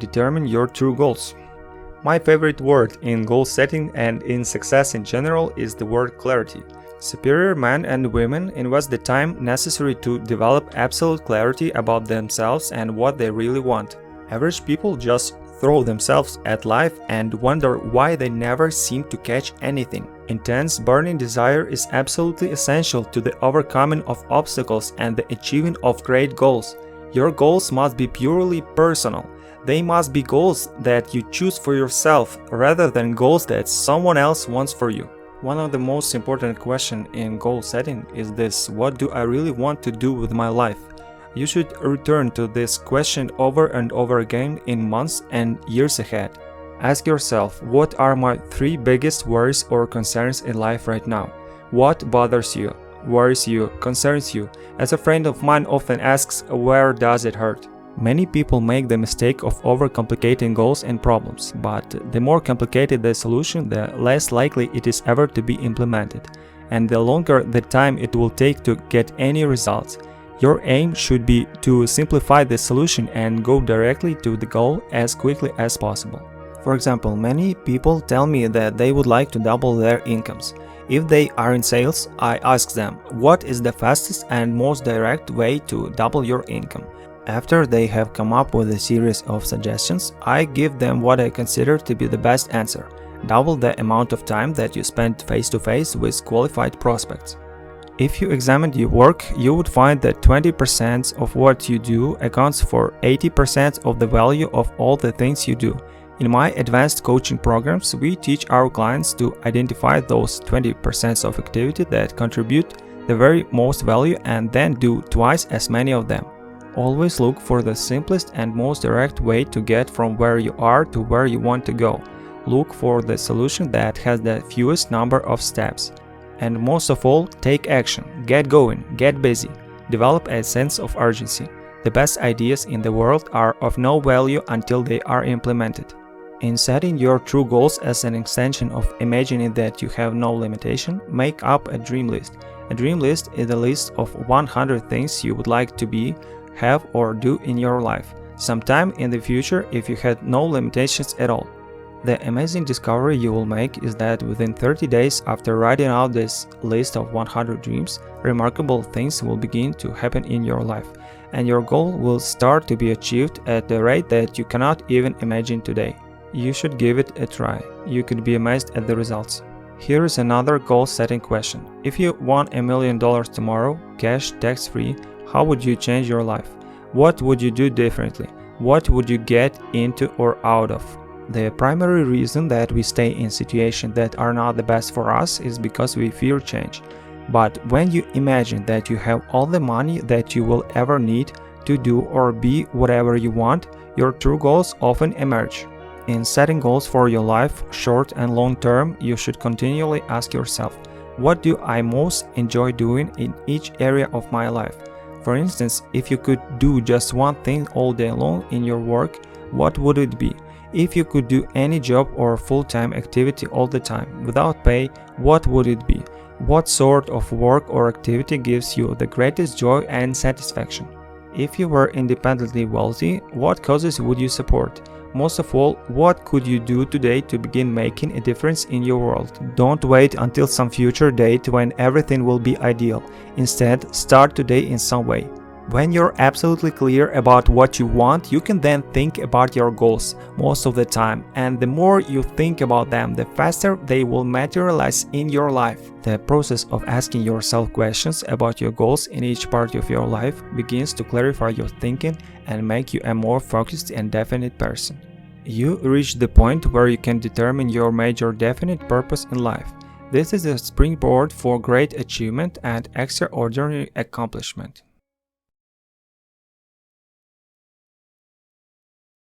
determine your true goals. My favorite word in goal setting and in success in general is the word clarity. Superior men and women invest the time necessary to develop absolute clarity about themselves and what they really want. Average people just throw themselves at life and wonder why they never seem to catch anything. Intense, burning desire is absolutely essential to the overcoming of obstacles and the achieving of great goals. Your goals must be purely personal. They must be goals that you choose for yourself rather than goals that someone else wants for you. One of the most important questions in goal setting is this: what do I really want to do with my life? You should return to this question over and over again in months and years ahead. Ask yourself, what are my 3 biggest worries or concerns in life right now? What bothers you, worries you, concerns you? As a friend of mine often asks, where does it hurt? Many people make the mistake of overcomplicating goals and problems, but the more complicated the solution, the less likely it is ever to be implemented, and the longer the time it will take to get any results. Your aim should be to simplify the solution and go directly to the goal as quickly as possible. For example, many people tell me that they would like to double their incomes. If they are in sales, I ask them, what is the fastest and most direct way to double your income? After they have come up with a series of suggestions, I give them what I consider to be the best answer: double the amount of time that you spend face-to-face with qualified prospects. If you examined your work, you would find that 20% of what you do accounts for 80% of the value of all the things you do. In my advanced coaching programs, we teach our clients to identify those 20% of activity that contribute the very most value and then do twice as many of them. Always look for the simplest and most direct way to get from where you are to where you want to go. Look for the solution that has the fewest number of steps. And most of all, take action, get going, get busy, develop a sense of urgency. The best ideas in the world are of no value until they are implemented. In setting your true goals as an extension of imagining that you have no limitation, make up a dream list. A dream list is a list of 100 things you would like to be, have, or do in your life, sometime in the future if you had no limitations at all. The amazing discovery you will make is that within 30 days after writing out this list of 100 dreams, remarkable things will begin to happen in your life, and your goal will start to be achieved at a rate that you cannot even imagine today. You should give it a try. You could be amazed at the results. Here is another goal-setting question. If you won $1 million tomorrow, cash, tax-free, how would you change your life? What would you do differently? What would you get into or out of? The primary reason that we stay in situations that are not the best for us is because we fear change. But when you imagine that you have all the money that you will ever need to do or be whatever you want, your true goals often emerge. In setting goals for your life, short and long term, you should continually ask yourself, what do I most enjoy doing in each area of my life? For instance, if you could do just one thing all day long in your work, what would it be? If you could do any job or full-time activity all the time, without pay, what would it be? What sort of work or activity gives you the greatest joy and satisfaction? If you were independently wealthy, what causes would you support? Most of all, what could you do today to begin making a difference in your world? Don't wait until some future date when everything will be ideal. Instead, start today in some way. When you're absolutely clear about what you want, you can then think about your goals most of the time, and the more you think about them, the faster they will materialize in your life. The process of asking yourself questions about your goals in each part of your life begins to clarify your thinking and make you a more focused and definite person. You reach the point where you can determine your major definite purpose in life. This is a springboard for great achievement and extraordinary accomplishment.